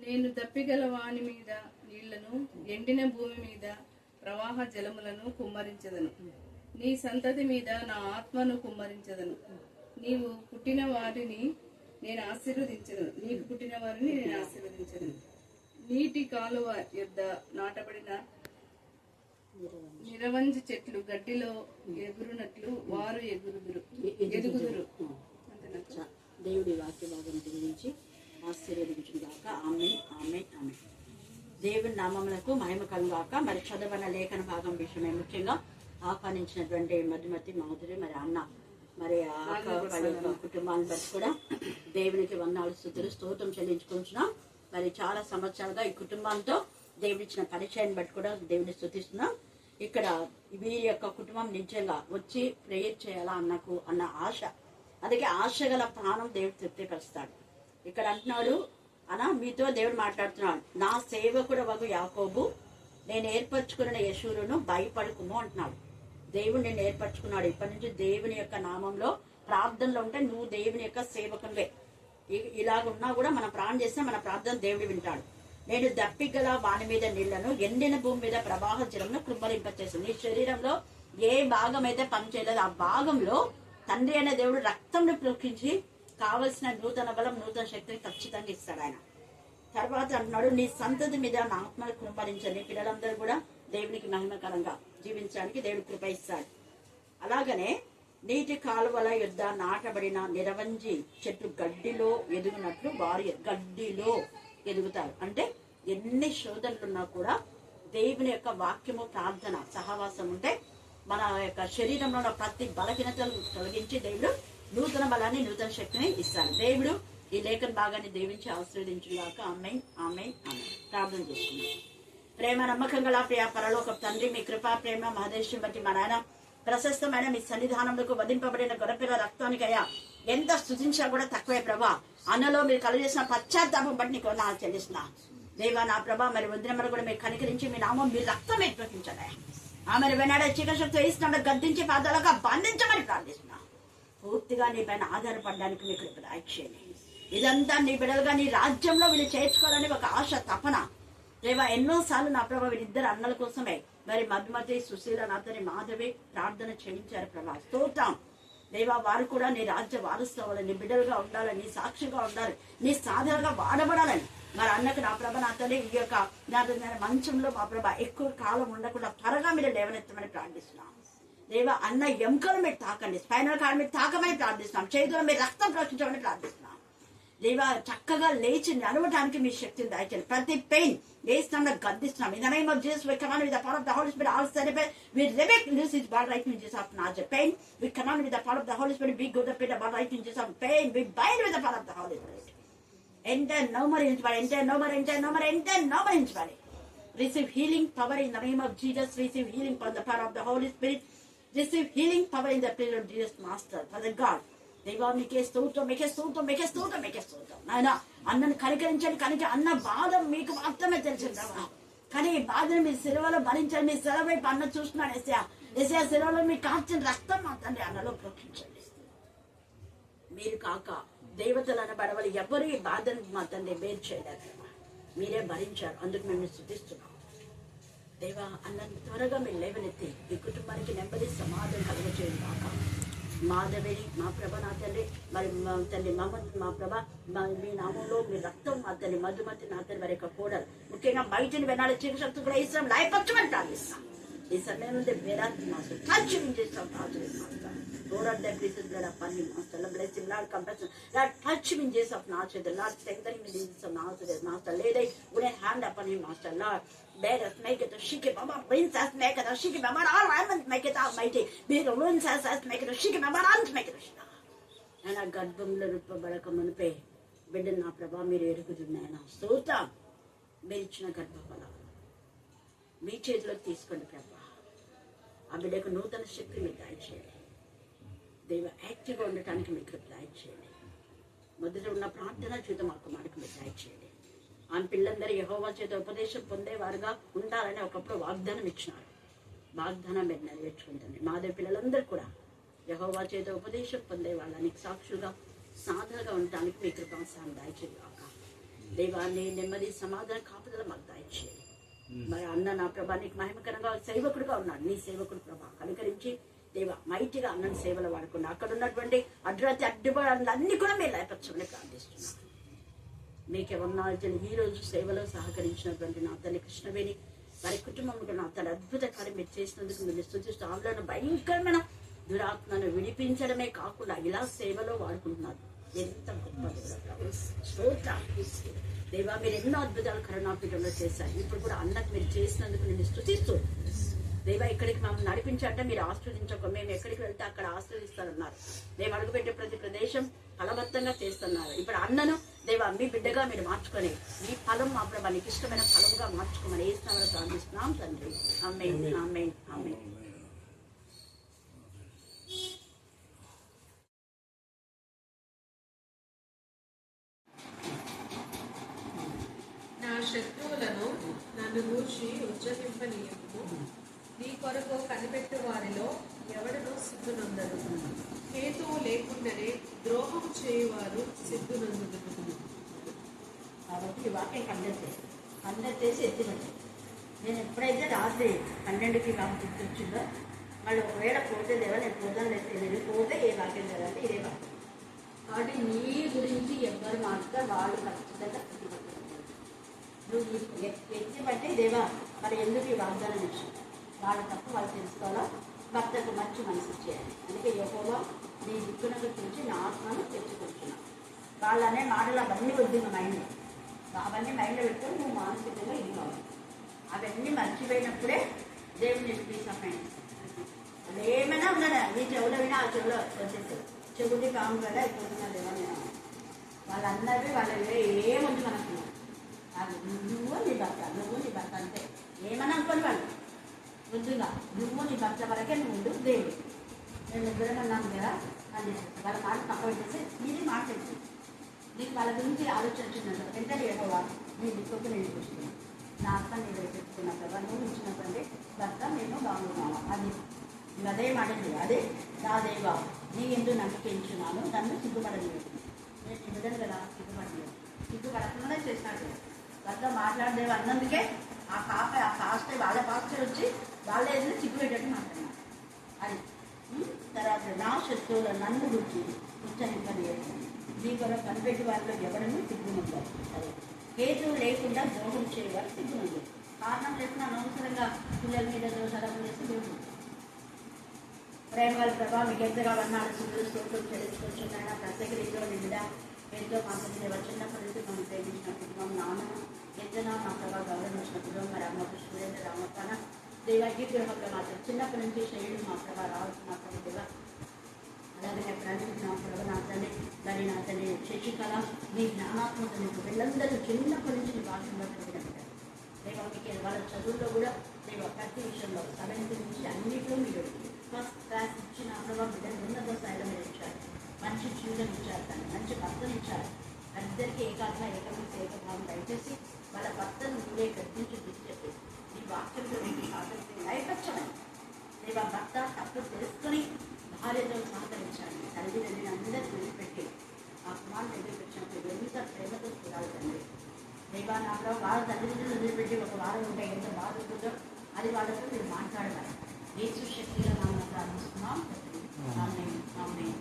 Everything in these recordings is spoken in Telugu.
నేను దప్పిగల వాని మీద నీళ్లను, ఎండిన భూమి మీద ప్రవాహ జలములను కుమ్మరించదను. నీ సంతతి మీద నా ఆత్మను కుమ్మరించదను. నీవు పుట్టిన వారిని నేను ఆశీర్వదించను. నీకు పుట్టిన వారిని నేను ఆశీర్వదించను. నీటి కాలువ యొద్ద నాటబడిన నిరవంజి చెట్లు గడ్డిలో ఎగురునట్లు వారు ఎదుగుదురు. దేవుడి వాక్య భాగం గురించి ఆశీర్వదించుగాక. ఆమేన్, ఆమేన్, ఆమేన్. దేవుని నామములకు మహిమ కలుగాక. మరి చదవన లేఖన భాగం విషయమే ముఖ్యంగా ఆహ్వానించినటువంటి మధుమతి మాధురి, మరి అన్న, మరి కుటుంబాన్ని బట్టి కూడా దేవునికి వందనాలు, స్తుతులు, స్తోత్రం చెల్లించుకుంటున్నాం. మరి చాలా సంవత్సరాలుగా ఈ కుటుంబంతో దేవుడిచ్చిన పరిచయాన్ని బట్టి కూడా దేవుడిని స్తుతిస్తున్నాం. ఇక్కడ వీరి యొక్క కుటుంబం నిజంగా వచ్చి ప్రేయర్ చేయాలా అన్న ఆశ, అందుకే ఆశ గల ప్రాణం దేవుడు తృప్తిపరుస్తాడు. ఇక్కడ అంటున్నాడు మీతో దేవుడు మాట్లాడుతున్నాడు, నా సేవకుడు వగు యాకోబు, నేను ఏర్పరచుకున్న యెషూరును భయపడకుము అంటున్నాడు. దేవుడు నేను ఏర్పరచుకున్నాడు. ఇప్పటి నుంచి దేవుని యొక్క నామంలో ప్రార్థనలో ఉంటే నువ్వు దేవుని యొక్క సేవకునివే. ఇలాగున్నా కూడా మనం ప్రార్థన చేస్తే మన ప్రార్థన దేవుడు వింటాడు. నేను దప్పిగల వాని మీద నీళ్లను, ఎండిన భూమి మీద ప్రవాహ జలమును కృమ్మరింపచేస్తాను. నీ శరీరంలో ఏ భాగం అయితే పనిచేయలేదు ఆ భాగంలో తండ్రి అనే దేవుడు రక్తంను ప్రోక్షించి కావలసిన నూతన బలం, నూతన శక్తిని ఖచ్చితంగా ఇస్తాడు ఆయన. తర్వాత అంటున్నాడు, నీ సంతతి మీద నా ఆత్మను కృంపరించండి. పిల్లలందరూ కూడా దేవునికి మహిమకరంగా జీవించడానికి దేవుడు కృప ఇస్తాడు. అలాగనే నీటి కాలువల యొద్ద నాటబడిన నిరవంజి చెట్లు గడ్డిలో ఎదుగునట్లు వారు గడ్డిలో ఎదుగుతారు. అంటే ఎన్ని శోధనలున్నా కూడా దేవుని యొక్క వాక్యము, ప్రార్థన, సహవాసం ఉంటే మన యొక్క శరీరంలో ఉన్న ప్రతి బలహీనతలు తొలగించి దేవుడు నూతన బలాన్ని, నూతన శక్తిని ఇస్తాడు. దేవుడు ఈ లేఖన భాగాన్ని దీవించి ఆశీర్వదించుగాక. ఆమేన్, ఆమేన్, ఆమేన్. ప్రార్థన చేసుకున్నాం. ప్రేమ నమ్మకం గల ప్రియ పరలోక తండ్రి, మీ కృపా ప్రేమ మహదేశం బట్టి మా నాయన ప్రశస్తమైన మీ సన్నిధానంలో వధింపబడిన గొర్రెపిల్ల రక్తానికి అయ్యా ఎంత స్తుతించినా కూడా తక్కువే ప్రభా. అన్నలో మీరు కలుగజేసిన పశ్చాత్తాపం బట్టి నీకు నా చెల్లిస్తున్నా దేవా. నా ప్రభా మరి వదినమ్మలు కూడా మీరు కనికరించి మీ నామం మీ రక్తం ప్రకటించాలి. ఆమె వెనాడే చీకశక్తి వేసిన గద్దించి పాదాలుగా బంధించమని ప్రార్థిస్తున్నా. పూర్తిగా నీ పైన ఆధారపడడానికి మీకు దయచేయండి. ఇదంతా నీ బిడ్డలుగా నీ రాజ్యంలో వీళ్ళు చేర్చుకోవాలని ఒక ఆశ, తపన దేవా. ఎన్నోసార్లు నా ప్రభా వీరిద్దరు అన్నల కోసమే మరి మధుమతి, సుశీల, నాతని మాధవి ప్రార్థన చేయించారు ప్రభా. స్తోత్రం దేవా. వారు కూడా నీ రాజ్య వారసవ్వాలని, నీ బిడ్డలుగా ఉండాలని, నీ సాక్షిగా ఉండాలి, నీ సాధనగా వాడబడాలని మరి అన్నకు నా ప్రభ నా తల్లి ఈ యొక్క మంచంలో మా ప్రభ ఎక్కువ కాలం ఉండకుండా త్వరగా మీరు లేవనెత్తమని ప్రార్థిస్తున్నాం దేవా. అన్న ఎముకలు మీరు తాకండి, స్పైనల్ కార్డ్ మీరు తాకమని ప్రార్థిస్తున్నాం. చేతులు మీరు రక్తం ప్రకటించమని ప్రార్థిస్తున్నాం దేవా. చక్కగా లేచి నడవడానికి మీ శక్తిని దయచేయండి. ప్రతి పెయిన్ వేస్తున్నా గద్దిస్తున్నాం. In the name of Jesus, we command with the power of the Holy Spirit, all celebrate, we rebuke lose his body right in Jesus of Nazareth. Pain, we command with the power of the Holy Spirit, be good up with the body right in Jesus of pain, we bind with the power of the Holy Spirit. Enter no more in his body, enter no more, enter no more, enter no more in his body. Receive healing power in the name of Jesus, receive healing by the power of the Holy Spirit, receive healing power in the prayer of Jesus Master, Father God. దేవా మీకే స్తోత్రం, మీకే స్తోత్రం, మీకే స్తోత్రం, మీకే స్తోత్రం నాయన. అన్నను కనికరించండి, కనుక అన్న బాధ మీకు మాత్రమే తెలిసిందా. కానీ ఈ బాధను మీ శిలువలో భరించండి. మీ శిలువ వైపు అన్న చూస్తున్నాడు. ఎస్ఐ శిలువలో మీ కాచిన రక్తం మా తండ్రి అన్నలో ప్రోక్షించండి. మీరు కాక దేవతలు అనబడవాలి ఎవరు ఈ బాధను మా తండ్రి వేరు చేయలేదు, మీరే భరించారు. అందుకు మేము స్తుతిస్తున్నాం దేవా. అన్నను త్వరగా మీరు లేవనెత్తి ఈ కుటుంబానికి నెమ్మది, సమాధానం కలుగచేయండి కాక. మాధవి, మా ప్రభ నా తల్లి, మరి మా తల్లి మా ప్రభ మీ నామంలో మీ రక్తం మా తల్లి మధుమతి నా తల్లి వారి యొక్క కోడలు ముఖ్యంగా బయటని వెనాలి చీకశక్తి కూడా ఇస్తాం లాయపరచమని ప్రార్థిస్తాం. ఈ సమయం నుండి వేరాంతి మాస్టర్ టచ్ చేస్తాం. Lord of the blessed blood upon him, Master. Lord bless him, Lord compassion. Lord touch him in Jesus of Nazareth. Lord strengthen him in Jesus of Nazareth, Master. Lay thy wooden hand upon him, Master. Lord, bear us, make it a shiki, Mama, princess, make it a shiki, Mama, all diamonds, make it almighty. Be the princess, make it a shiki, Mama, arms, make it a shiki. And I got them little Barakamon pay. Bidden up the bomb, me to do Nana. So, Tom, Benchna got Papa. Me chase look this kind of Papa. I will take a note and ship him with that shade. దేవ యాక్టివ్గా ఉండటానికి మీకు దయచేయండి. మొదట ఉన్న ప్రార్థన చేత మాకు మీకు దయచేయండి. ఆమె పిల్లలందరూ యెహోవా చేత ఉపదేశం పొందేవారుగా ఉండాలని ఒకప్పుడు వాగ్దానం ఇచ్చినారు. వాగ్దానం మీరు నెరవేర్చుకుంటుంది. మాదే పిల్లలందరూ కూడా యెహోవా చేత ఉపదేశం పొందే వాళ్ళనికి సాక్షులుగా సాధనగా ఉండటానికి మీ కృపాసనం దయచేయగాక. దేవా నీ నెమ్మది సమాధాన కాపుదల మాకు దయచేయండి. మరి అన్న నా ప్రభా నీకు మహిమకరంగా సేవకుడుగా ఉన్నాడు. నీ సేవకుడు ప్రభా కనుకరించి దేవా మైటిగా అన్నని సేవలు వాడుకున్నా అక్కడ ఉన్నటువంటి అడ్రాతి అడ్డుపడాలన్నీ కూడా మీరు లేపచ్చమని ప్రార్థిస్తున్నాను. మీకేమన్నా ఈ రోజు సేవలో సహకరించినటువంటి నా తల్లి కృష్ణవేణి వారి కుటుంబంలో నా తల్లి అద్భుత కార్యం మీరు చేసినందుకు మీరు స్తుతిస్తూ ఆమెలను భయంకరమైన దురాత్మను విడిపించడమే కాకుండా ఇలా సేవలో వాడుకుంటున్నారు. ఎంత గొప్ప దేవా మీరు ఎన్నో అద్భుతాలు కరుణాపీఠంలో చేశారు. ఇప్పుడు కూడా అన్నకు మీరు చేసినందుకు నేను స్తుతిస్తూ దేవా ఇక్కడికి మమ్మల్ని నడిపించాలంటే మీరు ఆస్వాదించక మేము ఎక్కడికి వెళ్తే అక్కడ ఆస్వాదిస్తారన్నారు. మేము అడుగుపెట్టే ప్రతి ప్రదేశం ఫలవత్తంగా చేస్తున్నారు. ఇప్పుడు అన్నను దేవా మీ బిడ్డగా మీరు మార్చుకొని మీ ఫలం మా ప్రభా నీకు ఇష్టమైన ఫలముగా మార్చుకోమని ఏ స్థానంలో ప్రార్థిస్తున్నాం తండ్రి. ఆమేన్ ఆమేన్ ఆమేన్. నా శత్రువులను నన్ను గూర్చి ఉజ్జగింపనీయము. నీ కొరకు కనిపెట్టు వారిలో ఎవడనూ సిగ్గునందడు. హేతువు లేకుండానే ద్రోహం చేయువారు సిగ్గునందుదురు. కాబట్టి ఈ వాక్యం కండక్ట్ చేసి ఎత్తినట్టు నేను ఎప్పుడైతే రాత్రి 12కి వాక్యం వచ్చిందో మళ్ళీ ఒకవేళ పోతే దేవా నేను పోదాం లేదు పోతే ఏ వాక్యం చదవాలి ఇదే వాక్యం. కాబట్టి నీ గురించి ఎవరు మాట్లాడితే వాళ్ళు ఖచ్చితంగా నువ్వు ఎత్తి బట్టి దేవా మరి ఎందుకు ఈ వాగ్దానం ఇచ్చి వాళ్ళ తప్పు వాళ్ళు తెలుసుకోవాలా. భర్తకు మంచి మనసు చేయాలి. అందుకే యెహోవా నీ దిక్కునకు చూసి నా ఆత్మను తెచ్చుకుంటున్నాను. వాళ్ళనే మాటలు అవన్నీ వద్దు మైండ్ అవన్నీ మైండ్లో పెట్టుకొని నువ్వు మానసికంగా ఇది కావాలి. అవన్నీ మర్చిపోయినప్పుడే దేవుని పీస్ ఆఫ్ మైండ్. అది ఏమైనా ఉన్నదా నీ చెవులో వినా ఆ చెవులో వచ్చేసారు. చెవుడి కాము కదా అయిపోతున్నారు ఏమైనా వాళ్ళందరినీ వాళ్ళ ఏముంది మనకు నువ్వు నీ భర్త అంతే ఏమని అనుకోని వాళ్ళు ముందుగా నువ్వు నీ భర్త వరకే నువ్వు ఉండు. దేవుడు నేను ఇద్దరం అన్నాను కదా అని వాళ్ళ మాట తక్కువ పెట్టేసి నీది మాట తెలుసు. నీకు వాళ్ళ గురించి ఆలోచించిందంట వెంటనే ఏమో నీ దిక్కు నేను చూస్తున్నాను. నా అర్థం నేను పెట్టుకున్నా కదా నువ్వు ఇచ్చినటువంటి భర్త నేను బాగున్నాను అది అదే మాట అదే నా దేవా నీ ఎందుకు నమ్మకించున్నాను నన్ను సిగ్గుపడలేదు. నేను ఇవ్వడం కదా సిగ్గుపడకుండా చేసినట్టు భర్త మాట్లాడదేవి అన్నందుకే ఆ పాస్టర్ వాళ్ళ పాస్టర్ వచ్చి వాళ్ళ ఏదైనా సిగ్గు పెట్టట్టు మాట్లాడినారు. అది తర్వాత నా శత్రువుల నన్ను గురించి ఉచ్చరింపలేదు. నీ కొరకు కనిపెట్టి వారిలో ఎవరిని సిగ్గునుంటారు. సరే హేతువు లేకుండా ద్రోహం చేయవారు సిగ్గునుంది. కారణం లేకుండా అనవసరంగా పిల్లల మీద దోషాలు చేసి దేవుడు ప్రేమ గల ప్రభావ మీకు ఎంతగా వన్నాడు సిగ్గులు స్తోత్రం చెల్లించుకొచ్చున్నాయన ప్రత్యేక రీతిలో నిండా ఎంతో మాత్రం చిన్నప్పటి నుంచి మనం ప్రేమించిన కుటుంబం నాన్నను ఎంతనా మా ప్రభావ గౌరవించిన కుటుంబం మరి అమ్మకు సురేంద్ర రామప్పన దేవాకి గృహంలో మాత్రం చిన్నప్పటి నుంచి శైలి మా ప్రభావ రావచ్చు మా ప్రభావ దేవ అలాగే ప్రాణించిన మా ప్రభావ నా తల్లి మరి నా తల్లి శశికళ మీ జ్ఞానాత్మక మీకు వీళ్ళందరూ చిన్నప్పటి నుంచి మీ భాషలో పెట్టినట్టు దేవ మీకు వాళ్ళ చదువుల్లో కూడా దేవ ప్రతి విషయంలో 7th నుంచి అన్నింటిలో మీరు ఫస్ట్ క్లాస్ ఇచ్చిన ప్రభావ బిడ్డలు ఉన్నత స్థాయిలో మీరు ఇచ్చారు. మంచి జీవితం ఇచ్చారు. కానీ మంచి భర్తను ఇచ్చారు. ఇద్దరికి ఏకభావం దయచేసి వాళ్ళ భర్తను మీరే గర్తించి చెప్పి ఈ వాక్యంలో మీకు సహకరిస్తే నైపచ్చమని రేపు ఆ భర్త తప్పు తెలుసుకొని భార్యతో సహకరించాలి. తల్లిదండ్రులను అందరూ వదిలిపెట్టి ఆ కుమారుని వదిలిపెట్టినప్పుడు ఎంత ప్రేమతో చూడాలి తండ్రి. రేపా నాకు వాళ్ళ తల్లిదండ్రులు వదిలిపెట్టి ఒక వారం ఉంటే ఎంత బాధ ఉంటుందో అది వాళ్ళతో మీరు మాట్లాడాలి. యేసు శక్తిగా నామమున ప్రార్థిస్తున్నాం. ఆమేన్ ఆమేన్.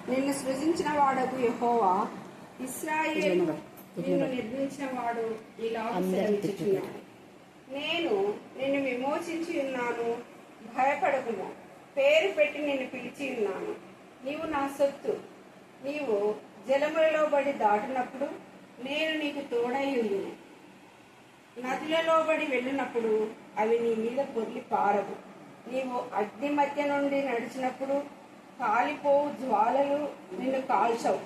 నిన్ను సృజించిన వాడకు యెహోవా ఇశ్రాయేలు నిన్ను నిర్మించిన వాడు ఇలాగ సెలవిచ్చుచున్నాడు. నేను నిన్ను విమోచించి ఉన్నాను, భయపడకుము. పేరు పెట్టి నిన్ను పిలిచి ఉన్నాను. నీవు నా సొత్తు. నీవు జలములలో బడి దాటినప్పుడు నేను నీకు తోడై ఉండును. నదులలో బడి వెళ్ళినప్పుడు అవి నీ మీద పొర్లి పారవు. నీవు అగ్ని మధ్య నుండి నడిచినప్పుడు కాలిపోవు జ్వాలలు నిన్ను కాల్చవు.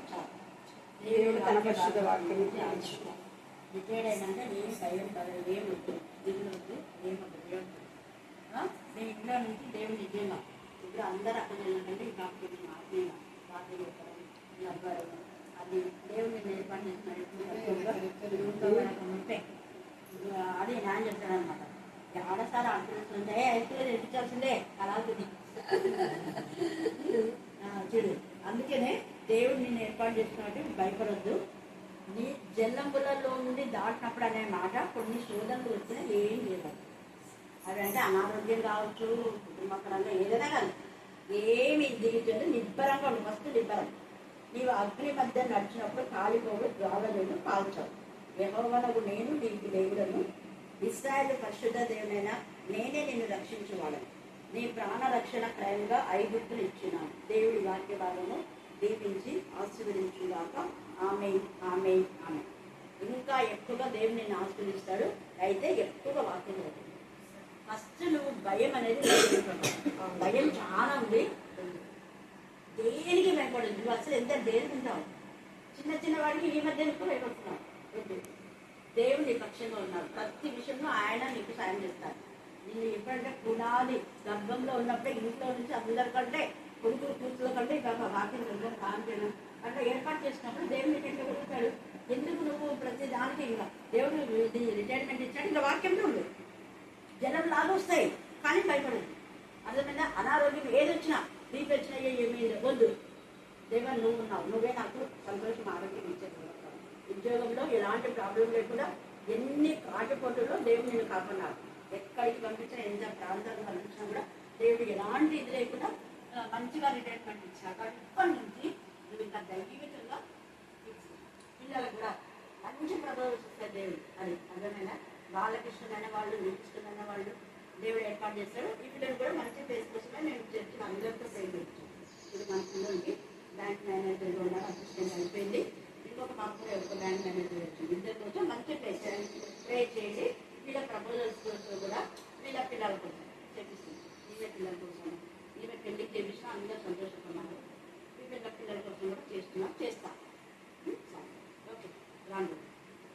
దేవుడు తన పరిశుద్ధ వాక్యం రిటైర్డ్ అయినంటే ఏం భయం పడదు, ఏం వద్దు, దిగులు వద్దు, ఏం వద్దు. మీ ఇంట్లో నుంచి దేవుడు నిజంగా ఇప్పుడు అందరూ అక్కడ ఏంటంటే ఈ డాక్టర్ ఆత్మీయ వార్తలు అది దేవుడిని ఏర్పాటు చేసిన ముప్పే అది న్యాయం చెప్తాడు అనమాట. ఆడసారి ఆడుతుంటే అయితే నేర్పించాల్సిందే కళాకృతి చూడు. అందుకనే దేవుడు నిన్ను ఏర్పాటు చేసినట్టు భయపడొద్దు. నీ జల్లంబులలో నుండి దాటినప్పుడు అనే మాట కొన్ని శోధనలు వచ్చినా ఏం లేదు. అదంటే అనారోగ్యం కావచ్చు, కుటుంబపరంగా ఏదైనా కానీ ఏమి దిగుతుంది. నిబ్బరంగా ఉండు. ఫస్ట్ నిబ్బరం. నీవు అగ్ని మధ్య నడిచినప్పుడు కాలిపోవు, జ్వాలలను కాల్చావు. యెహోవానగు నేను నీకు దేవుడను, ఇశ్రాయేలు పరిశుద్ధ దేవుడైనా నేనే నిన్ను రక్షించువాడను. నీ ప్రాణ రక్షణ క్రయంగా 5 గుర్తులు ఇచ్చినాను. దేవుడి వాక్య భాగము దీపించి ఆశీర్వదించుగాక. ఆమేన్, ఆమేన్, ఆమేన్. ఇంకా ఎక్కువగా దేవుడు నిన్ను ఆశీర్వదిస్తాడు. అయితే ఎక్కువగా వాక్యం చదువు. ఫస్ట్ నువ్వు భయం అనేది భయం చాలా ఉంది. దేనికి భయపడదు. నువ్వు అసలు ఎంత దేనికి ఉంటావు. చిన్న చిన్న వాడికి ఈ మధ్య ఎక్కువ భయపడుతున్నావు. దేవుడు నీ పక్షంగా ఉన్నారు. ప్రతి విషయంలో ఆయన నీకు సాయం చేస్తారు. నిన్ను ఎప్పుడంటే పునాది గర్భంలో ఉన్నప్పుడే ఇంట్లో నుంచి అందరికంటే కొడుకు కూతుల కంటే ఇక వాక్యం గర్భం కాంపేయడం అట్లా ఏర్పాటు చేసినప్పుడు దేవుడు నీకు ఎట్లా కొడుతాడు. ఎందుకు నువ్వు ప్రతి దానికి ఇంకా దేవుడు రిటైర్మెంట్ ఇచ్చాడు. ఇంకా వాక్యంలో ఉంది. జనం లాగా వస్తాయి కానీ భయపడదు. అర్థమైనా? అనారోగ్యం ఏదొచ్చినా నీకు వచ్చినా ఏమీ వద్దు. దేవా నువ్వు ఉన్నావు, నువ్వే నాకు సంతోషం ఆరోగ్యం ఇచ్చేది. ఉద్యోగంలో ఎలాంటి ప్రాబ్లం లేకుండా ఎన్ని ఆటపోటుల్లో దేవుడు నిన్ను కాపాడు. ఎక్కడికి పంపించినా ఎంత ప్రాంతాలకు పంపించినా కూడా దేవుడు ఎలాంటి ఇది లేకుండా మంచిగా రిటైర్మెంట్ ఇచ్చాక ఇప్పటి నుంచి నువ్వు ఇంకా దైవికంగా పిల్లలకు కూడా మంచి ప్రభావం ఇస్తారు దేవుడు. అది అర్థమైనా? వాళ్ళకి ఇష్టమైన వాళ్ళు, నీకు ఇష్టమైన వాళ్ళు దేవుడు ఏర్పాటు చేస్తాడు. ఈ పిల్లలు కూడా మంచి ఫేస్ కోసమే నేను చర్చలు అందరితో ప్రేమ ఇచ్చాను. ఇప్పుడు మన పిల్లలకి బ్యాంక్ మేనేజర్గా ఉన్నారు, అసిస్టెంట్ అయిపోయింది. ఇంకొక మాకు కూడా ఒక బ్యాంక్ మేనేజర్ వచ్చింది. ఇద్దరు కోసం మంచి ప్రే చేసి వీళ్ళ ప్రపోజల్స్ కోసం కూడా వీళ్ళ పిల్లల కోసం చేపిస్తుంది. ఈమె పిల్లల కోసం ఈమె పెళ్లికి చేపించినా అందరూ సంతోషపడుతున్నారు. ఈ పిల్లల కోసం కూడా చేస్తాం. ఓకే రాండి.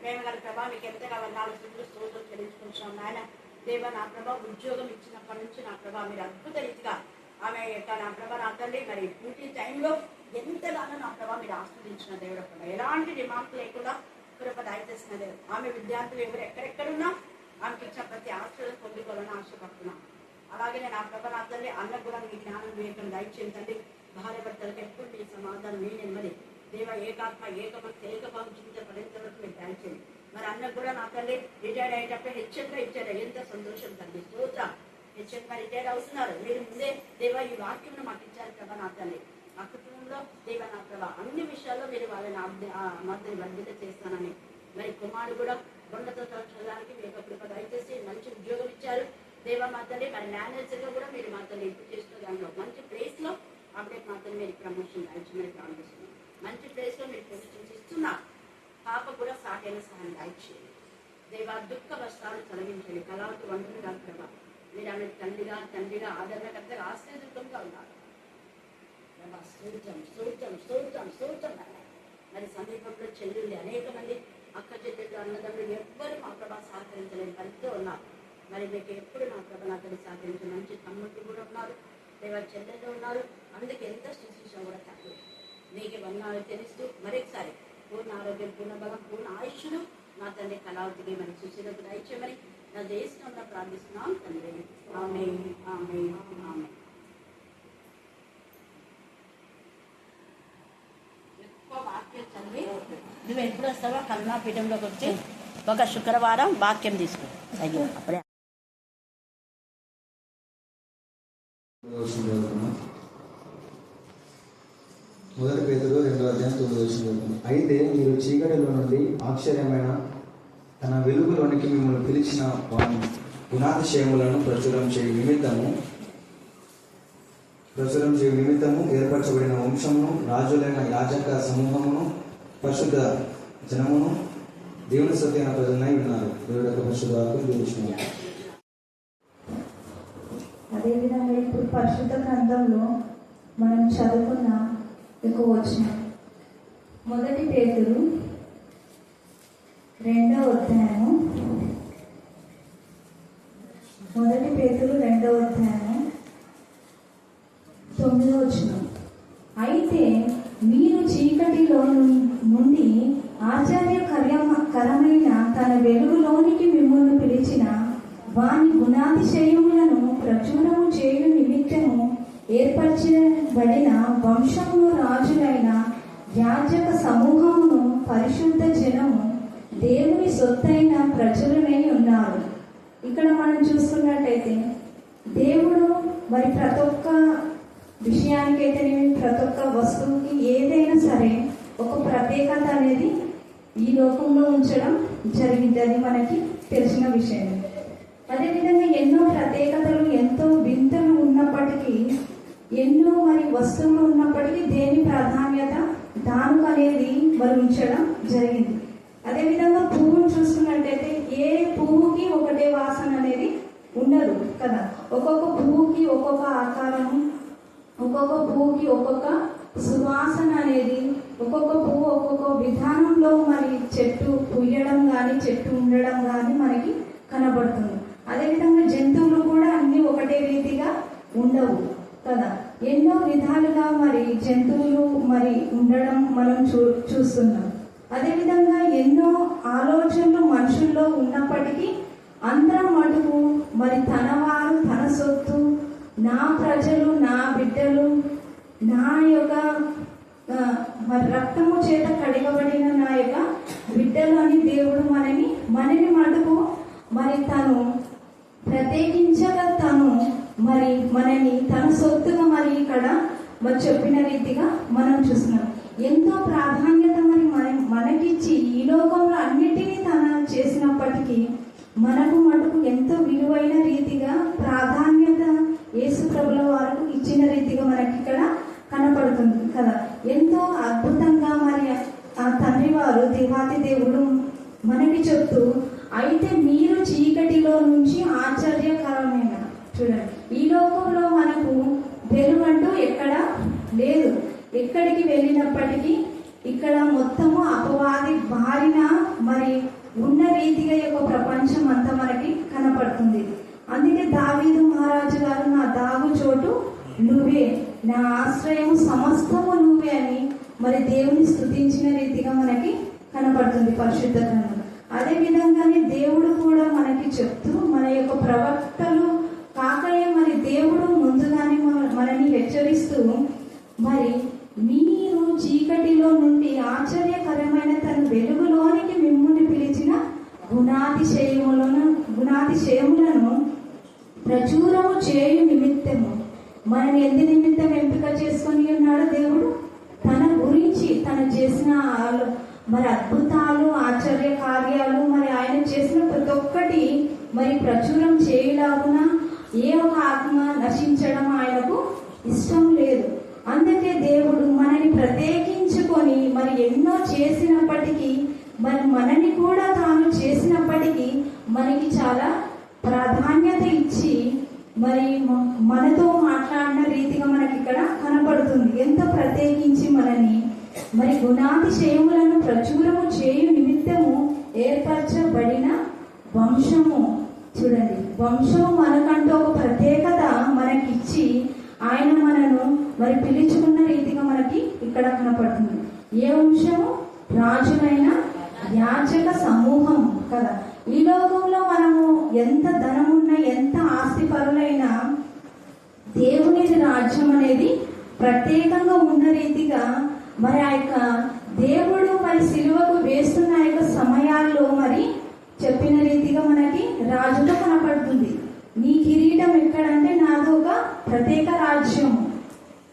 ప్రేమ గారి ప్రభా మీకు ఎంతగా వందనాలు స్తోత్రం చెల్లించుకుంటున్నాం నాయన. దేవా నా ప్రభా ఉద్యోగం ఇచ్చినప్పటి నుంచి నా ప్రభా మీరు అద్భుత రీతిగా ఆమె యొక్క నా ప్రభా నా తల్లి మరి డ్యూటీ టైంలో ఎంతగానో నా ప్రభా మీరు ఆస్వాదించిన దేవుడు ప్రభా. ఎలాంటి రిమార్క్ లేకుండా కృప దయచేసిన దేవుడు. ఆమె విద్యార్థులు ఎవరు ఎక్కడెక్కడున్నా ఆమెకి ఇచ్చిన ప్రతి ఆశ్రయం పొందుకోవాలని ఆశపడుతున్నాం. అలాగే నా ప్రభా నా తల్లి అన్నకు కూడా మీ జ్ఞానం వివేకం దయచేయండి. భార్య భర్తలకు ఎప్పుడు మీ సమాధానం మీ నెమ్మది దేవ ఏకాత్మ ఏకభావం చింతపడేంతవరకు మీరు దయచేయండి. మరి అన్నకు కూడా నా తల్లి రిటైర్డ్ అయ్యేటప్పుడు హెచ్ఎంగా ఇచ్చారు. ఎంత సంతోషం తల్లి. స్తోత్రం. హెచ్ఎంగా రిటైర్డ్ అవుతున్నారు. మీరు ముందే దేవ ఈ వాక్యం మాకు ఇచ్చారు ప్రభా నా తల్లి. ఆ కుటుంబంలో దేవ నా ప్రభా అన్ని విషయాల్లో మీరు వాళ్ళని మద్దతు వర్ధిత చేస్తానని మరి కుమారుడు కూడా ఉన్నత చదవడానికి మీకు కృప దయచేసి మంచి ఉద్యోగం ఇచ్చారు దేవ మా తల్లి. మరి మేనేజర్గా కూడా మీరు మా తల్లి ఇంప్రూవ్ చేస్తున్న దాంట్లో మంచి ప్లేస్లో అప్డేట్ మా తల్లి మీరు ప్రమోషన్ దయచేయమని ప్రారంభిస్తున్నాం. మంచి ప్లేస్లో మీరు పొజిషన్స్ ఇస్తున్నారు. పాప కూడా సాటైన సహాయం దయచేయండి దేవా. దుఃఖ వస్త్రాలు తొలగించండి. కళావతి వంటలు కాదు ప్రభా. మీరు ఆమె తండ్రిగా ఆదరణకర్తగా ఆశ్రయదుర్గంగా ఉన్నారు. స్తోత్రం. మరి సమీపంలో చెల్లెళ్ళు అనేక మంది అక్క చెల్లెళ్ళు అన్నదమ్ములు ఎవ్వరు మా ప్రభా సహకరించలేని పరిస్థితి ఉన్నారు. మరి మీకు ఎప్పుడు నా ప్రభా నా తల్లి సహకరించిన మంచి తమ్ముళ్ళు కూడా ఉన్నారు. దేవా చెల్లెళ్ళు ఉన్నారు. అందుకే ఎంత శుశ్రూష కూడా తక్కువ. మీకు వందనాలు తెలుస్తూ మరొకసారి పూర్ణ ఆరోగ్యం, పూర్ణ బలం, పూర్ణ ఆయుష్ను నా తండ్రి కళావతికి మరి సుశీలకు దయచేయమని నా దేశంలో ప్రార్థిస్తున్నాం తండ్రి. ఆమేన్, ఆమేన్, ఆమేన్. ఎక్కువ వాక్యం చదివి నువ్వు ఎప్పుడు వస్తావో కరుణాపీఠంలోకి వచ్చి ఒక శుక్రవారం వాక్యం తీసుకో. అయ్యో అప్పుడే మొదటి పేతురు 2:9 అయితే మీరు చీకటిలో నుండి ఆశ్చర్యమైన తన వెలుగులోనికి మిమ్మల్ని పిలిచిన వాని గుణాతిశయములను ప్రచురం చేయు నిమిత్తము ఏర్పరచబడిన వంశమును, రాజులైన యాజక సమూహమును, పరిశుద్ధ జనమును, దేవుని సత్యమైన ప్రజలనై ఉన్నారు. దేవుడి యొక్క పరిశుద్ధ వాక్యం దీవించుకున్నారు. అదేవిధంగా ఇప్పుడు పరిశుద్ధ గ్రంథంలో మనం చదువుకున్న ఎక్కువ వచ్చిన మొదటి పేతురు 2వ అధ్యాయము 9వ వచనం. అయితే మీరు చీకటిలో నుండి ఆశ్చర్యకరమైన తన వెలుగులోనికి మిమ్మల్ని పిలిచిన వాని గుణాతిశయములను ప్రచురము చేయు నిమిత్తము ఏర్పరచబడిన వంశమును రాజులైన యాజక సమూహమును పరిశుద్ధ జనము దేవుని సొత్తైన ప్రజలనై ఉన్నారు. ఇక్కడ మనం చూసుకున్నట్టయితే దేవుడు మరి ప్రతి ఒక్క విషయానికైతే ప్రతి ఒక్క వస్తువుకి ఏదైనా సరే ఒక ప్రత్యేకత అనేది ఈ లోకంలో ఉంచడం జరిగింది. అది మనకి తెలిసిన విషయం. అదేవిధంగా ఎన్నో ప్రత్యేకతలు, ఎంతో వింతలు ఉన్నప్పటికీ, ఎన్నో మరి వస్తువులు ఉన్నప్పటికీ దేని ప్రాధాన్యత దానికి అనేది మరి ఉంచడం జరిగింది. అదేవిధంగా పువ్వును చూసుకున్నట్టయితే ఏ పువ్వుకి ఒకటే వాసన అనేది ఉండదు కదా. ఒక్కొక్క పువ్వుకి ఒక్కొక్క ఆకారము, ఒక్కొక్క పువ్వుకి ఒక్కొక్క సువాసన అనేది, ఒక్కొక్క పువ్వు ఒక్కొక్క విధానంలో మరి చెట్టు పూయడం కానీ చెట్టు ఉండడం కానీ మనకి కనబడుతుంది. అదేవిధంగా జంతువులు కూడా అన్ని ఒకటే రీతిగా ఉండవు కదా. ఎన్నో విధాలుగా మరి జంతువులు మరి ఉండడం మనం చూస్తున్నాం. అదేవిధంగా ఎన్నో ఆలోచనలు మనుషుల్లో ఉన్నప్పటికీ అందరం మటుకు మరి తన వారు, తన సొత్తు, నా ప్రజలు, నా బిడ్డలు, నా యొక్క మరి రక్తము చేత కడిగబడిన నా యొక్క బిడ్డలు అని దేవుడు మనని మటుకు మరి తను ప్రత్యేకించగా తను మరి మనని తన సొత్తుగా మరి ఇక్కడ మరి చెప్పిన రీతిగా మనం చూస్తున్నాం. ఎంతో ప్రాధాన్యత మరి మనకిచ్చి ఈ లోకంలో అన్నిటినీ తన చేసినప్పటికీ మనకు మటుకు ఎంతో విలువైన రీతిగా ప్రాధాన్యత యేసు ప్రభుల వారికి ఇచ్చిన రీతిగా మనకి ఇక్కడ కనపడుతుంది కదా. ఎంతో అద్భుతంగా మరి ఆ తండ్రి వారు దేవాతి దేవుడు మనకి చెప్తూ, అయితే మీరు చీకటిలో నుంచి ఆశ్చర్యకరమైన, చూడండి, ఈ లోకంలో మనకు వెలుగంటూ ఎక్కడ లేదు. ఎక్కడికి వెళ్ళినప్పటికీ ఇక్కడ మొత్తము అపవాది బారిన మరి ఉన్న రీతిగా యొక్క ప్రపంచం అంతా మనకి కనపడుతుంది. అందుకే దావీదు మహారాజు గారు, నా దాగు చోటు నువ్వే, నా ఆశ్రయం సమస్తము నువ్వే అని మరి దేవుని స్తుతించిన రీతిగా మనకి కనపడుతుంది పరిశుద్ధ గ్రంథం. అదే విధంగానే దేవుడు కూడా మనకి చెప్తూ, మన యొక్క ప్రవక్తలు కాకయే మరి దేవుడు ముందుగానే మనని హెచ్చరిస్తూ, మరి మీరు చీకటిలో నుండి ఆశ్చర్యకరమైన తన వెలుగులోనికి మిమ్మల్ని పిలిచిన గుణాతిశయములను ప్రచురము చేయు నిమిత్తము, మనని ఎందు నిమిత్తం ఎంపిక చేసుకొని ఉన్నాడు దేవుడు? తన గురించి, తను చేసిన మరి అద్భుతాలు, ఆశ్చర్య కార్యాలు, మరి ఆయన చేసిన ప్రతి ఒక్కటి మరి ప్రచురం చేయలాగున ఏ ఒక ఆత్మ నశించడం ఆయనకు ఇష్టం లేదు. అందుకే దేవుడు మనని ప్రత్యేకించుకొని మరి ఎన్నో చేసినప్పటికీ, మరి మనని కూడా తాను చేసినప్పటికీ మనకి చాలా ప్రాధాన్యత ఇచ్చి మరి మనతో మాట్లాడిన రీతిగా మనకి ఇక్కడ కనపడుతుంది. ఎంత ప్రత్యేకించి మనని మరి గుణాతిశయములను ప్రచురము చేయు నిమిత్తము ఏర్పరచబడిన వంశము. చూడండి, వంశము మనకంటూ ఒక ప్రత్యేకత మనకిచ్చి ఆయన మనను మరి పిలుచుకున్న రీతిగా మనకి ఇక్కడ కనపడుతుంది. ఏ వంశము? రాజులైన యాజక సమూహం కదా. ఈ లోకంలో మనము ఎంత ధనమున్నా, ఎంత ఆస్తిపరులైనా, దేవుని రాజ్యం అనేది ప్రత్యేకంగా ఉన్న రీతిగా మరి ఆ యొక్క దేవుడు మరి సిలువకు వేస్తున్న యొక్క సమయాల్లో మరి చెప్పిన రీతిగా మనకి రాజులో కనపడుతుంది. నీ కిరీటం ఎక్కడంటే నాది ఒక ప్రత్యేక రాజ్యం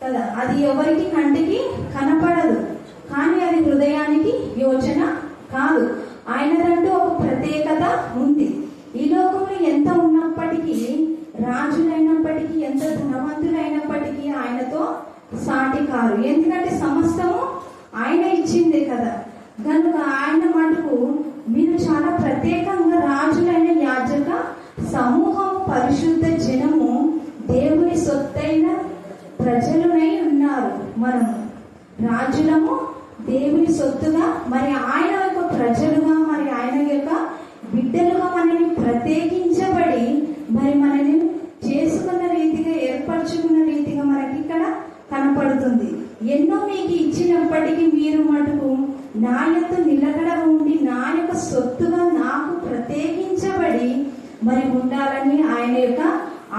కదా. అది ఎవరికి కంటికి కనపడదు, కానీ అది హృదయానికి యోచన కాదు. ఆయనదంటూ ఒక ప్రత్యేకత ఉంది. ఈ లోకంలో ఎంత ఉన్నప్పటికీ, రాజులైనప్పటికీ, ఎంత ధనవంతులైనప్పటికీ ఆయనతో సాటి కారు. ఎందుకంటే సమస్తము ఆయన ఇచ్చిందే కదా. కనుక ఆయన మటుకు మీరు చాలా ప్రత్యేకంగా రాజులైన యాజక సమూహం, పరిశుద్ధ జనము, దేవుని సొత్తైన ప్రజలునై ఉన్నారు. మనము రాజులము, దేవుని సొత్తుగా, మరి ఆయన యొక్క ప్రజలుగా, మరి ఆయన యొక్క బిడ్డలుగా మనని ప్రత్యేకించబడి మరి మనని చేసుకున్న రీతిగా, ఏర్పరచుకున్న రీతిగా మనకి ఇక్కడ కనపడుతుంది. ఎన్నో మీకు ఇచ్చినప్పటికీ మీరు మటుకు నా యొక్క నిలకడ ఉండి నా యొక్క సొత్తుగా నాకు ప్రత్యేకించబడి మరి ఉండాలని ఆయన యొక్క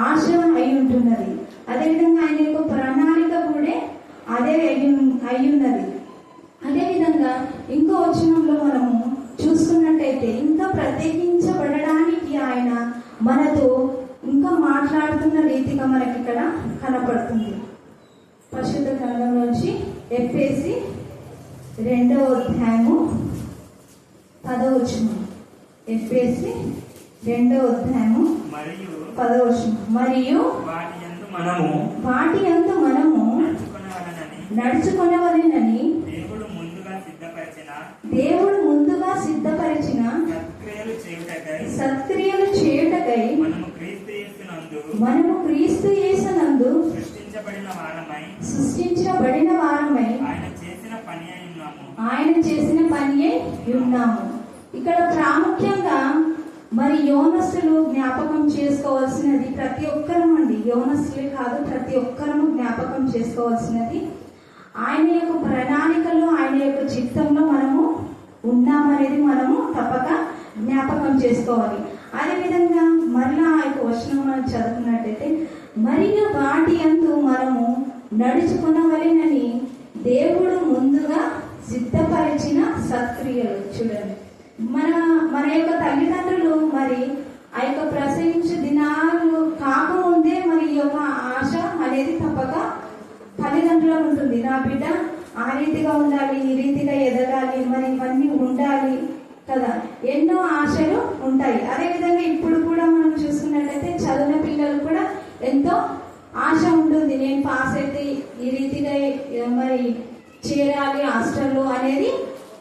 ఆశ అయి ఉంటున్నది. అదేవిధంగా ఆయన యొక్క ప్రణాళిక కూడా అదే అయ్యున్నది. అదేవిధంగా ఇంకో వచనంలో మనము చూసుకున్నట్టయితే ఇంకా ప్రత్యేకించబడడానికి ఆయన మనతో ఇంకా మాట్లాడుతున్న రీతిగా మనకి ఇక్కడ కనపడుతుంది. పరిశుద్ధ గ్రంథం నుంచి ఎఫెసీ 2వ అధ్యాయము 10వ వచనం. ఎఫెసీ 2వ అధ్యాయము 10వ వచనం. మరియు వాటి యందు మనము నడుచుకొనవలెనని దేవుడు ముందుగా సిద్ధపరిచిన సత్క్రియలు చేయుటకై మనము క్రీస్తు యేసునందు సృష్టించబడిన వారమై ఆయన చేసిన పని అయి ఉన్నాము. ఇక్కడ ప్రాముఖ్యంగా మరి యవనస్తులు జ్ఞాపకం చేసుకోవాల్సినది ప్రతి ఒక్కరం అండి, యవనస్తులే కాదు ప్రతి ఒక్కరము జ్ఞాపకం చేసుకోవాల్సినది ఆయన యొక్క ప్రణాళికలో ఆయన యొక్క చిత్తంలో మనము ఉన్నామనేది మనము తప్పక జ్ఞాపకం చేసుకోవాలి. అదేవిధంగా మరలా ఆ యొక్క వచనం మనం చదువుకున్నట్టయితే మరియు వాటి యందు మనము నడుచుకునవలెనని దేవుడు ముందుగా సిద్ధపరిచిన సత్క్రియలు. చూడండి, మన యొక్క తల్లిదండ్రులు మరి ఆ యొక్క ప్రసవించే దినాలు కాకముందే మరి ఈ యొక్క ఆశ అనేది తప్పక తల్లిదండ్రులకు ఉంటుంది. నా బిడ్డ ఆ రీతిగా ఉండాలి, ఈ రీతిగా ఎదగాలి, మరి ఇవన్నీ ఉండాలి కదా, ఎన్నో ఆశలు ఉంటాయి. అదేవిధంగా ఇప్పుడు కూడా మనం చూసుకున్నట్లయితే చదివిన పిల్లలు కూడా ఎంతో ఆశ ఉంటుంది. నేను పాస్ అయితే ఈ రీతిగా మరి చేరాలి హాస్టల్లో అనేది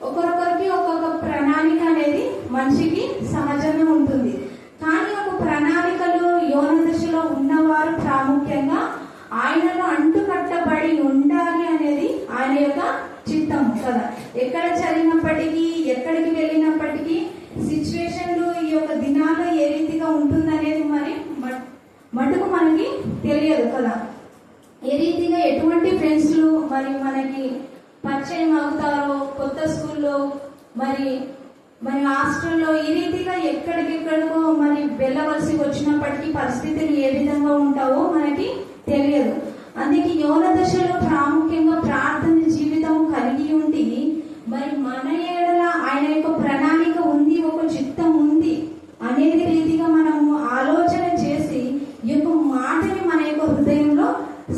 ఒకరొకరికి ఒక్కొక్క ప్రణాళిక అనేది మనిషికి సహజంగా ఉంటుంది. కానీ ఒక ప్రణాళికలో యౌవన దశలో ఉన్నవారు ప్రాముఖ్యంగా ఆయనలో అంటుకట్టబడి ఉండాలి అనేది ఆయన యొక్క చిత్తం కదా. ఎక్కడ చదివినప్పటికీ ఎక్కడికి వెళ్ళినప్పటికీ సిచ్యువేషన్లు ఈ యొక్క దినాల్లో ఏ రీతిగా ఉంటుందనేది మరి మటుకు మనకి తెలియదు కదా. ఏ రీతిగా ఎటువంటి ఫ్రెండ్స్లు మరి మనకి పరిచయం అవుతారో, కొత్త స్కూల్లో మరి హాస్టల్లో ఈ రీతిగా ఎక్కడికెక్కడికో మరి వెళ్ళవలసి వచ్చినప్పటికీ పరిస్థితులు ఏ విధంగా ఉంటావో మనకి తెలియదు. అందుకే యౌవన దశలో ప్రాముఖ్యంగా ప్రార్థన జీవితం కలిగి ఉండి మరి మన ఏడల ఆయన యొక్క ప్రణాళిక ఉంది, ఒక చిత్తం ఉంది అనేది రీతిగా మనము ఆలోచన చేసి ఈ యొక్క మాటని మన యొక్క హృదయంలో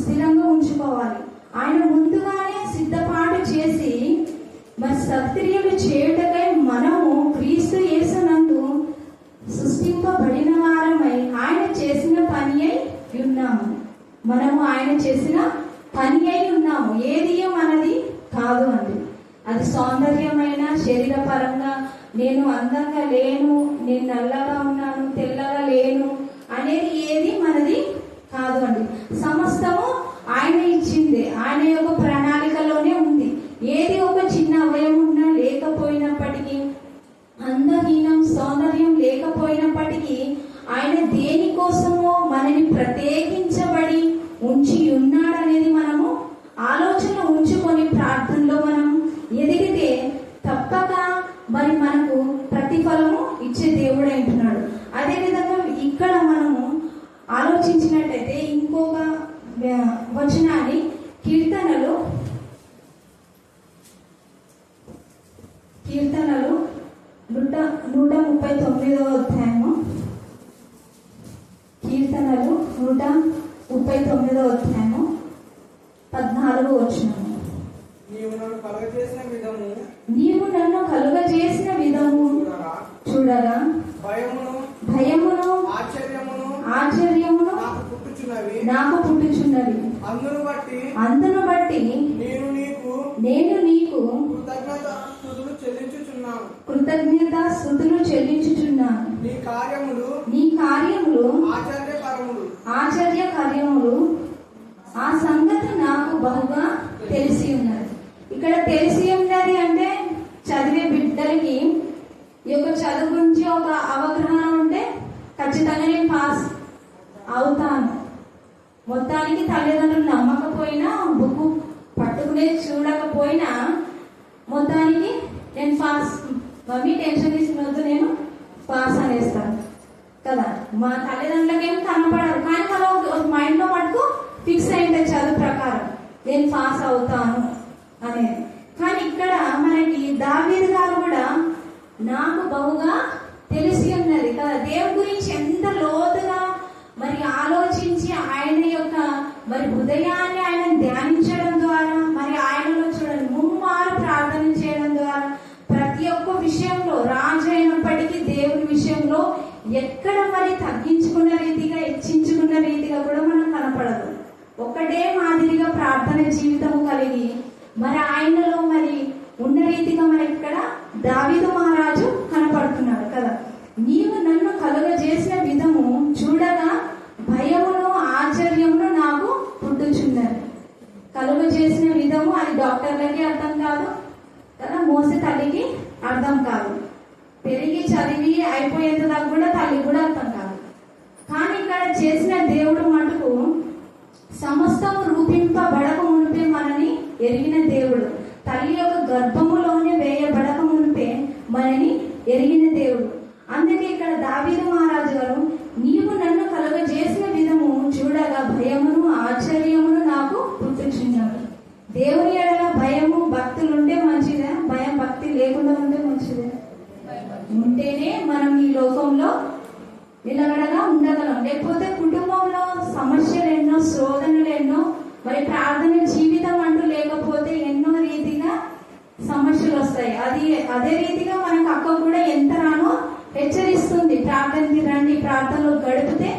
స్థిరంగా ఉంచుకోవాలి. ఆయన ముందుగానే సిద్ధపాటు చేసి మరి సత్క్రియలు చేయుటకై మనము క్రీస్తు యేసునందు సృష్టింపబడిన వారమై ఆయన చేసిన పని అయి ఉన్నాము. మనము ఆయన చేసిన పని అయి ఉన్నాము. ఏది మనది కాదు అండి. అది సౌందర్యమైన శరీరపరంగా నేను అందంగా లేను, నేను నల్లగా ఉన్నాను, తెల్లగా లేను అనేది ఏది మనది కాదు అండి. సమస్తము ఆయన ఇచ్చిందే, ఆయన యొక్క ప్రణాళికలోనే ఉంది. ఏది ఒక చిన్న అవయవం ఉన్నా లేకపోయినప్పటికీ, అందహీనం సౌందర్యం లేకపోయినప్పటికీ ఆయన దేనికోసమో మనని ప్రత్యేకించబడి ఉంచి ఉన్నాడనేది మనము ఆలోచన ఉంచుకొని ప్రార్థనలో మనం ఎదిగితే తప్పక మరి మనకు ప్రతిఫలము ఇచ్చే దేవుడు అంటున్నాడు. అదేవిధంగా ఇక్కడ మనము ఆలోచించినట్టయితే ఇంకొక వచనాన్ని కీర్తనలు 139వ అధ్యాయము, కీర్తనలు 139వ అధ్యాయము 14వ వచనము. నీవు నన్ను కలుగజేసిన విధము చూడగా భయమును ఆశ్చర్యమును నాకు పుట్టుచున్నవి. అందును బట్టి నేను నీకు కృతజ్ఞత స్తుతులు చెల్లించుచున్నాను. నీ కార్యములు ఆశ్చర్య కార్యములు ఆ సంగతి నాకు బహుగా తెలిసి ఉన్నది. ఇక్కడ తెలిసి ఉన్నది అంటే చదివే బిడ్డలకి ఈ యొక్క చదువు గురించి ఒక అవగాహన ఉంటే ఖచ్చితంగా నేను పాస్ అవుతాను. మొత్తానికి తల్లిదండ్రులు నమ్మకపోయినా, బుక్ పట్టుకునే చూడకపోయినా మొత్తానికి నేను పాస్, మమ్మీ టెన్షన్ తీసుకున్నట్టు నేను పాస్ అనేస్తాను కదా. మా తల్లిదండ్రులకి ఏం కనపడరు, కానీ మనం మైండ్ లో మటుకు ఫిక్స్ అయింది చదువు ప్రకారం నేను పాస్ అవుతాను అనేది. కానీ ఇక్కడ మనకి దావీదు గారు కూడా నాకు బహుగా తెలిసి ఉన్నది కదా, దేవుడి గురించి ఎంత లోతుగా మరి ఆలోచించి ఆయన యొక్క మరి హృదయాన్ని ఆయన ధ్యానించడం ద్వారా, మరి ఆయనలో చూడండి ముమ్మారు ప్రార్థన చేయడం ద్వారా ప్రతి ఒక్క విషయంలో రాజు అయినప్పటికీ దేవుని విషయంలో ఎక్కడ మరి తగ్గించుకున్న రీతిగా హెచ్చించుకున్న రీతిగా కూడా మనకు కనపడదు. ఒక్కటే మాదిరిగా ప్రార్థన జీవితం కలిగి మరి ఆయనలో మరి ఉన్న రీతిగా మనకి ఇక్కడ దావీదు మహారాజు కనపడుతున్నాడు కదా. నీవు నన్ను కలుగజేసిన విధము చూడగా భయమును ఆశ్చర్యమును నాకు పుట్టుచున్నది. కలుగజేసిన విధము అది డాక్టర్లకి అర్థం కాదు కదా, మోసే తల్లికి అర్థం కాదు, పెరిగి చదివి అయిపోయేంత దాకా కూడా తల్లికి కూడా అర్థం కాదు. కానీ ఇక్కడ చేసిన దేవుడు మటుకు సమస్తము రూపింపబడక మునిపే మనని ఎరిగిన దేవుడు, తల్లి యొక్క గర్భములోనే వేయబడక మునిపే మనని ఎరిగిన దేవుడు. అందుకే ఇక్కడ దావీదు మహారాజు గారు నీవు నన్ను కలుగజేసిన విధము చూడగా భయమును ఆశ్చర్యమును నాకు పుట్టుచున్నాడు. దేవుని ఎడల భయము భక్తులు ఉంటే మంచిదే, భయం భక్తి లేకుండా ఉంటే మంచిదే. ఉంటేనే మనం ఈ లోకంలో నిలబడగా ఉండగలం. లేకపోతే కుటుంబంలో సమస్యలు ఎన్నో, శోధనలు ఎన్నో, మరి ప్రార్థన జీవితం అంటూ లేకపోతే ఎన్నో రీతిగా సమస్యలు వస్తాయి. అదే రీతిగా మనకు అక్క కూడా ఎంతగానో హెచ్చరిస్తుంది, ప్రార్థనకి రండి, ప్రార్థనలో గడిపితే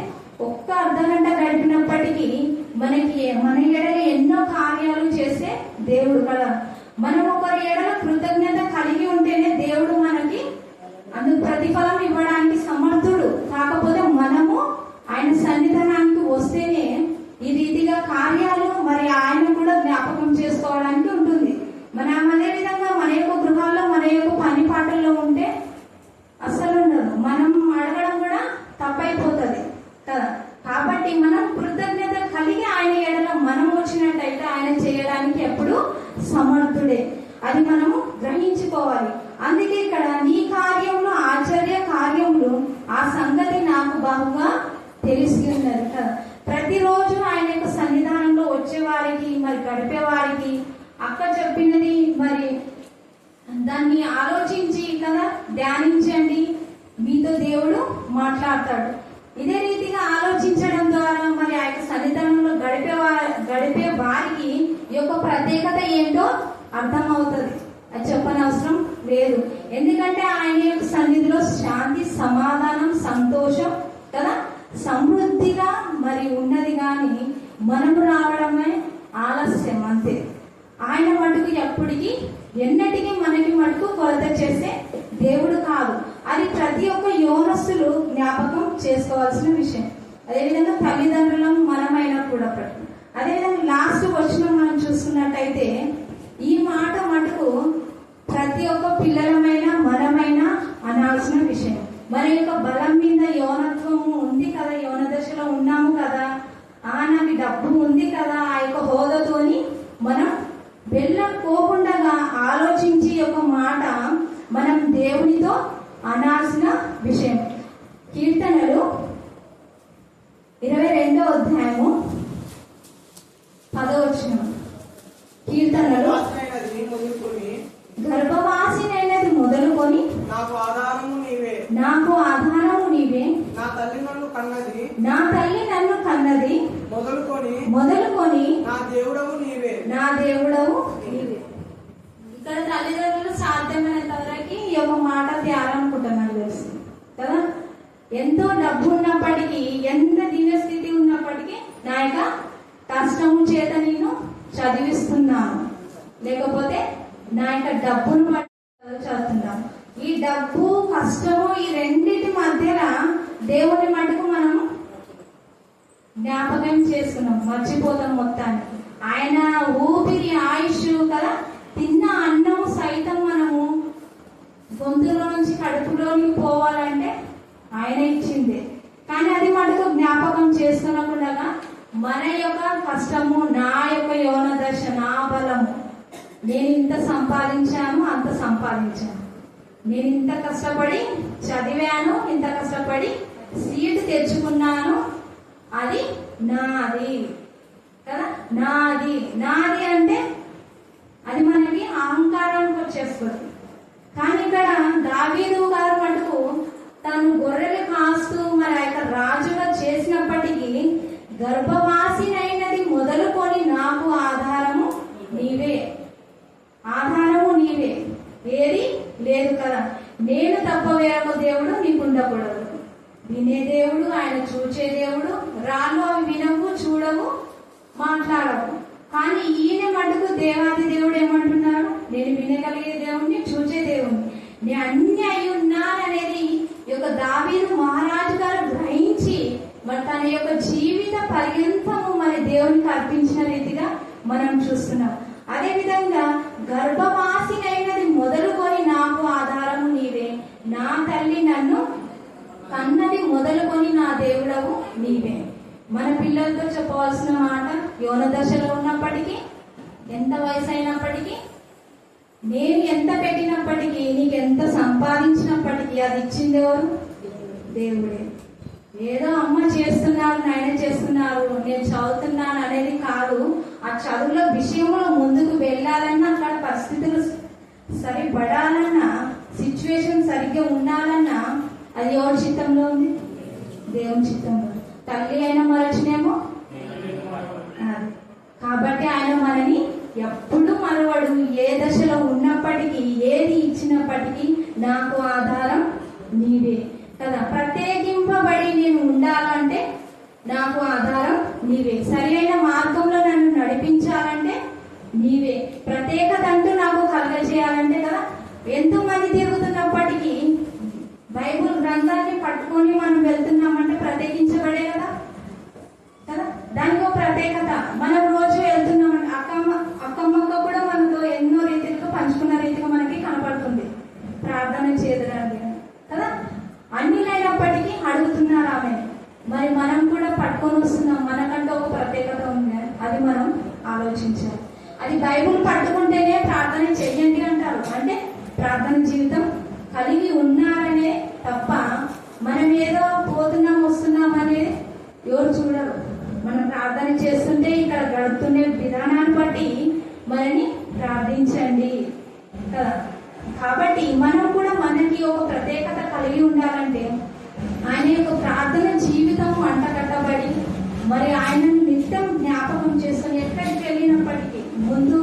ఒక్క అర్ధగంట గడిపినప్పటికీ మనకి మన ఎడల ఎన్నో కార్యాలు చేసే దేవుడు కదా. మనం ఒకరి ఎడల కృతజ్ఞత కలిగి ఉంటేనే దేవుడు మనకి అందుకు ప్రతిఫలం ఇవ్వడానికి సమర్థుడు. కాకపోతే మనము ఆయన సన్నిధానానికి వస్తేనే ఈ రీతిగా కార్యాలు మరి ఆయన కూడా జ్ఞాపకం చేసుకోవడానికి ఉంటుంది. అదే విధంగా మన యొక్క గృహాల్లో మన యొక్క పని పాటల్లో ఉంటే అసలు ఉండదు, మనం అడగడం కూడా తప్పైపోతుంది కదా. కాబట్టి మనం కృతజ్ఞత కలిగి ఆయన ఎడల మనం వచ్చినట్టయితే ఆయన చేయడానికి ఎప్పుడు సమర్థుడే, అది మనము గ్రహించుకోవాలి. అందుకే ఇక్కడ నీ కార్యములు ఆశ్చర్య కార్యములు ఆ సంగతి నాకు బాగా తెలిసి ఉన్నది కదా. ప్రతిరోజు ఆయన యొక్క సన్నిధానంలో వచ్చే వారికి మరి గడిపే వారికి అక్క చెప్పినది మరి దాన్ని ఆలోచించి కదా ధ్యానించండి, మీతో దేవుడు మాట్లాడతాడు. ఇదే రీతిగా ఆలోచించడం ద్వారా మరి ఆ యొక్క సన్నిధానంలో గడిపే వారికి ఈ యొక్క ప్రత్యేకత ఏంటో అర్థమవుతుంది. అది చెప్పనవసరం లేదు, ఎందుకంటే ఆయన యొక్క సన్నిధిలో శాంతి, సమాధానం, సంతోషం కదా సమృద్ధిగా మరి ఉన్నది. కానీ మనము రావడమే ఆలస్యం అంతే. ఆయన మటుకు ఎప్పటికీ ఎన్నటికీ మనకి మటుకు కొరత చేసే దేవుడు కాదు. అది ప్రతి ఒక్క యవనస్తులు జ్ఞాపకం చేసుకోవాల్సిన విషయం. అదేవిధంగా తల్లిదండ్రులం మనమైనా కూడా అదేవిధంగా లాస్ట్ వచ్చిన మనం చూసుకున్నట్టయితే ఈ మాట మటుకు ప్రతి ఒక్క పిల్లలమైనా మనమైనా అనాల్సిన విషయం. మన యొక్క బలం మీద యవనత్వము ఉంది కదా, యవన దశలో ఉన్నాము కదా, నాకు డబ్బు ఉంది కదా, ఆ యొక్క హోదాతోని మనం వెళ్ళకోకుండా ఆలోచించి ఒక మాట మనం దేవునితో అనాల్సిన విషయం. కీర్తనలు 22వ అధ్యాయము 10వ వచనం. కీర్తనలు గర్భవాసినైనది మొదలుకొని నాకు ఆధారము నీవే, నా తల్లి నన్ను కన్నది మొదలుకొని నా దేవుడవు నీవే. ఇక్కడ తల్లిదండ్రులు సాధ్యమైనంత వరకు ఈ ఒక మాట తేయాలనుకుంటున్నాను తెలుసు కదా. ఎంతో డబ్బు ఉన్నప్పటికీ, ఎంత దివ్యస్థితి ఉన్నప్పటికీ నా యొక్క కష్టము చేత నేను చదివిస్తున్నాను, లేకపోతే నా యొక్క డబ్బును బట్టి చదువుతున్నాను. ఈ డబ్బు కష్టము ఈ రెండింటి మధ్యలో దేవుని మటుకు మనము జ్ఞాపకం చేసుకున్నాం, మర్చిపోతాం మొత్తాన్ని. ఆయన ఊపిరి ఆయుష్ కదా, తిన్న అన్నము సైతం మనము గొంతులో నుంచి కడుపులోకి పోవాలంటే ఆయన ఇచ్చిందే. కానీ అది మటుకు జ్ఞాపకం చేసుకునకుండా మన యొక్క కష్టము, నా యొక్క యవన దశ, నా బలము, నేను ఇంత సంపాదించాను, అంత సంపాదించాను, నేను ఇంత కష్టపడి చదివాను, ఇంత కష్టపడి సీటు తెచ్చుకున్నాను, అది నాది కదా. నాది నాది అంటే అది మనకి అహంకారానికి వచ్చేస్తుంది. కానీ ఇక్కడ దావీదు గారు మటుకు తను గొర్రెలు కాస్తూ మరి యొక్క రాజుగా చేసినప్పటికీ గర్భవాసినైనది మొదలుకొని నాకు ఆధారము నీవే, ఆధారము నీవే, ఏది లేదు కదా. నేను తప్ప వేరొక దేవుడు నీకు ఉండకూడదు. వినే దేవుడు ఆయన, చూచే దేవుడు. రాళ్ళు అవి వినవు, చూడవు, మాట్లాడవు. కానీ ఈయన మటుకు దేవాది దేవుడు ఏమంటున్నాడు? నేను వినగలిగే దేవుణ్ణి, చూచే దేవుణ్ణి, నేను అన్ని అయి ఉన్నాననేది ఈ యొక్క దావీదు మహారాజు గారు గ్రహించి మరి తన యొక్క జీవిత పర్యంతము మరి దేవునికి అర్పించిన రీతిగా మనం చూస్తున్నాం. అదే విధంగా గర్భవాసినైనది మొదలుకొని నాకు ఆధారము నీవే, నా తల్లి నన్ను కన్నది మొదలుకొని నా దేవుడవు నీవే. మన పిల్లలతో చెప్పవలసిన మాట, యౌన దశలో ఉన్నప్పటికీ, ఎంత వయసు అయినప్పటికీ, నేను ఎంత పెట్టినప్పటికీ, నీకు ఎంత సంపాదించినప్పటికీ అది ఇచ్చింది ఎవరు? దేవుడే. ఏదో అమ్మ చేస్తున్నారు, నాయన చేస్తున్నారు, నేను చదువుతున్నాను అనేది కాదు. ఆ చదువులో విషయంలో ముందుకు వెళ్ళాలన్నా, అక్కడ పరిస్థితులు సరిపడాలన్నా, సిచ్యువేషన్ సరిగ్గా ఉండాలన్నా అది ఎవరి చిత్తంలో ఉంది? దేవుని చిత్తంలో. తల్లి అయినా మరచినేమో. కాబట్టి ఆయన మనని ఎప్పుడు మరవడు. ఏ దశలో ఉన్నప్పటికీ, ఏది ఇచ్చినప్పటికీ నాకు ఆధారం నీవే కదా. ప్రత్యేకింపబడి నేను ఉండాలంటే నాకు ఆధారం నీవే. సరి అయిన మార్గంలో నన్ను నడిపించాలంటే నీవే. ప్రత్యేకత అంటూ నాకు కలగజేయాలంటే కదా. ఎంతో మంది తిరుగుతున్నప్పటికీ బైబుల్ గ్రంథాన్ని పట్టుకొని మనం వెళ్తున్నామంటే ప్రత్యేకించబడే కదా కదా. దానికి ఒక ప్రత్యేకత. మనం రోజు వెళ్తున్నామంటే అక్కమ్మక్క కూడా మనతో ఎన్నో రీతిగా పంచుకున్న రీతిగా మనకి కనపడుతుంది. ప్రార్థన చేయడానికి కదా. అన్నిలైనప్పటికీ అడుగుతున్నారు ఆమె. మరి మనం కూడా పట్టుకొని వస్తున్నాం, మనకంటే ఒక ప్రత్యేకత ఉంది. అది మనం ఆలోచించాలి. అది బైబుల్ పట్టుకుంటేనే ప్రార్థన చెయ్యండి అంటారు. అంటే ప్రార్థన జీవితం కలిగి ఉన్నారనే తప్ప మనం ఏదో పోతున్నాం వస్తున్నాం అనేది ఎవరు చూడరు. మనం ప్రార్థన చేస్తుంటే ఇక్కడ గడుపుతున్న విధానాన్ని బట్టి మనని ప్రార్థించండి కదా. కాబట్టి మనం కూడా మనకి ఒక ప్రత్యేకత కలిగి ఉండాలంటే ఆయన యొక్క ప్రార్థన జీవితం అంటకట్టబడి మరి ఆయనను నిత్యం జ్ఞాపకం చేసుకొని ఎక్కడికి వెళ్ళినప్పటికీ ముందు